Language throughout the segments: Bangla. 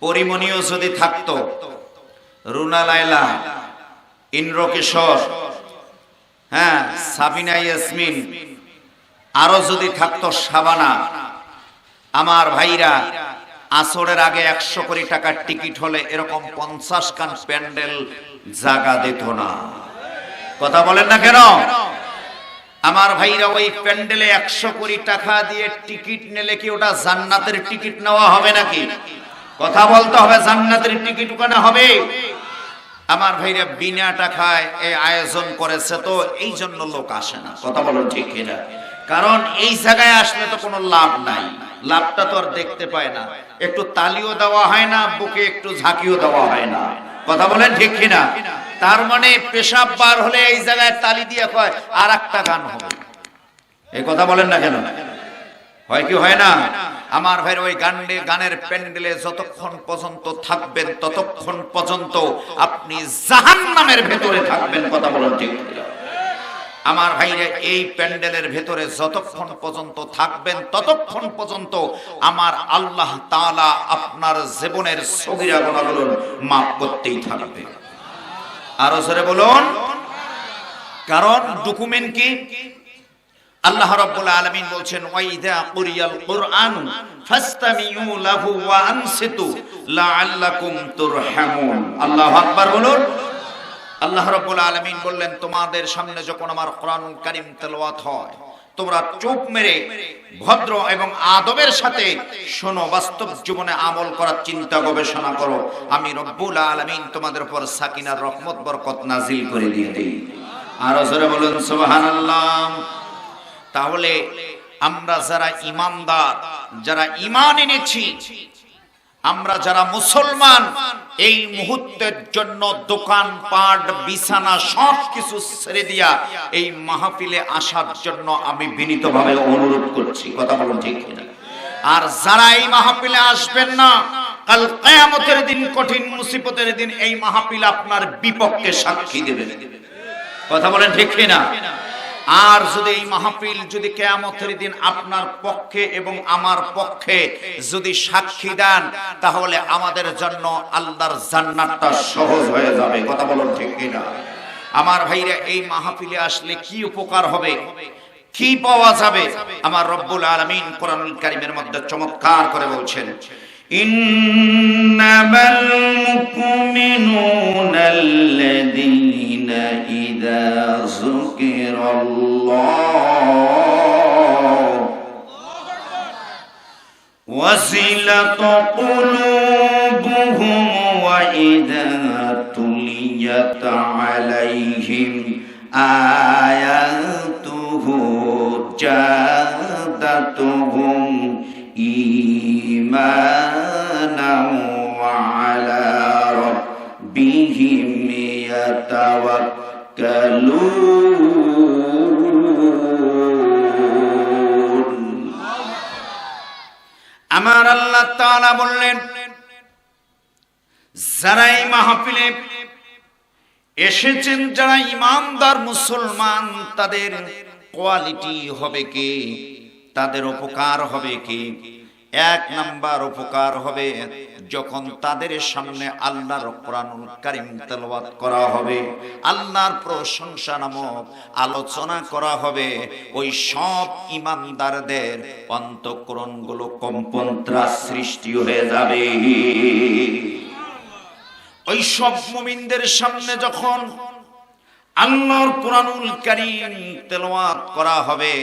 পরিমণিও যদি থাকতো, রুনা লায়লা, ইন্দ্রকিশোর, হ্যাঁ, সাবিনা ইয়াসমিন, আরো যদি থাকতো শাবানা, আমার ভাইরা আসরের আগে 100 কোটি টাকার টিকিট হলে এরকম 50 খান প্যান্ডেল জায়গা দিত না। কথা বলেন না কেন? আমার ভাইরা ওই প্যান্ডেলে 100 কোটি টাকা দিয়ে টিকিট নিলে কি ওটা জান্নাতের টিকিট নেওয়া হবে নাকি? কথা বলতে হবে, জান্নাতের টিকিট ওখানে হবে। আমার ভাইরা বিনা টাকায় এই আয়োজন করেছে, তো এই জন্য লোক আসে না। কথা বলেন ঠিক কিনা? কারণ এই জায়গায় আসলে তো কোনো লাভ নাই, লাভটা তো আর দেখতে পায় না। একটু তালিও দেওয়া হয় না, বুকে একটু ঝাঁকিও দেওয়া হয় না। কথা বলেন ঠিক কিনা? তার মানে পেশাব বার হলে এই জায়গায় তালি দিয়ে কয় আর একটা গান হবে। এই কথা বলেন না কেন? হয় কি হয় না? আমার ভাই ওই গানের প্যান্ডেলে যতক্ষণ পর্যন্ত থাকবেন ততক্ষণ পর্যন্ত আপনি জাহান্নামের ভেতরে থাকবেন। কথা বলেন ঠিক কিনা? আমার ভাইরা এই প্যান্ডেলের ভেতরে যতক্ষণ পর্যন্ত থাকবেন ততক্ষণ পর্যন্ত আমার আল্লাহ তাআলা আপনার জীবনের সগীরা গুনাহগুলো মাফ করতেই থাকবে। আরো জোরে বলুন। কারণ ডকুমেন্ট কি? আল্লাহ রাব্বুল আলামিন বলছেন, ওয়াইদা কুরিয়াল কুরআন ফাসতামিউ লাহু ওয়া আনসিতু লাআল্লাকুম তুরহামুন। আল্লাহু আকবার বলুন। আল্লাহ রাব্বুল আলামিন বললেন, তোমাদের সামনে যখন আমার কোরআনুল কারীম তেলাওয়াত হয় তোমরা চুপ মেরে ভদ্র এবং আদবের সাথে শোনো, বাস্তব জীবনে আমল করার চিন্তা গবেষণা করো। আমি রব্বুল আলামিন তোমাদের উপর সাকিনার রহমত বরকত নাজিল করে দিয়ে দেই। আরো জোরে বলুন সুবহানাল্লাহ। তাহলে আমরা যারা ঈমানদার, যারা ঈমান এনেছি, আমরা যারা মুসলমান, এই মুহূর্তের জন্য দোকান পাট বিছানা সবকিছু ছেড়ে দিয়া এই মাহফিলে আসার জন্য আমি বিনীতভাবে অনুরোধ করছি। কথা বলুন ঠিক কিনা? আর যারা এই মাহফিলে আসবেন না, কাল কিয়ামতের দিন, কঠিন মুসিবতের দিন এই মাহফিল আপনার বিপক্ষে সাক্ষী দেবে। কথা বলেন ঠিক কিনা? আর যদি এই মাহফিল যদি কিয়ামতের দিন আপনার পক্ষে এবং আমার পক্ষে যদি সাক্ষী দেন, তাহলে আমাদের জন্য আল্লাহর জান্নাতটা সহজ হয়ে যাবে। কথা বলুন ঠিক কিনা? আমার ভাইরা এই মাহফিলে আসলে কি উপকার হবে, কি পাওয়া যাবে? আমার রব্বুল আলামিন কোরআনুল কারীমের মধ্যে চমৎকার করে বলছেন, ইন্নামাল মুমিনুনাল্লাযীনা ইযা যুকিরাল্লাহু ওয়াজিলাত কুলুবুহুম ওয়া ইযা তুলিয়াত আলাইহিম আয়াতুহু জাদাতুহুম ঈমানাও ওয়া আলা রাব্বিহিম ইয়াতাওয়াক্কালুন। আমার আল্লাহ তাআলা বললেন, যারা এই মাহফিলে এসেছেন, যারা ঈমানদার মুসলমান, তাদের কোয়ালিটি হবে কি, তাদের উপকার হবে কি? এক নাম্বার উপকার হবে, যখন তাদের সামনে আল্লাহর কোরআনুল কারীম তেলাওয়াত করা হবে, আল্লাহর প্রশংসা নামক আলোচনা করা হবে, ওই সব ঈমানদারদের অন্তঃকরণগুলো কম্পনত্রা সৃষ্টি হয়ে যাবে। ওই সব মুমিনদের সামনে যখন আল্লাহর কোরআনুল কারীম তেলাওয়াত করা হবে,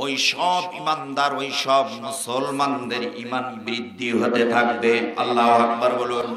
ওই সব ঈমানদার, ওই সব মুসলমানদের ঈমান বৃদ্ধি হতে থাকবে। আল্লাহু আকবার বলুন।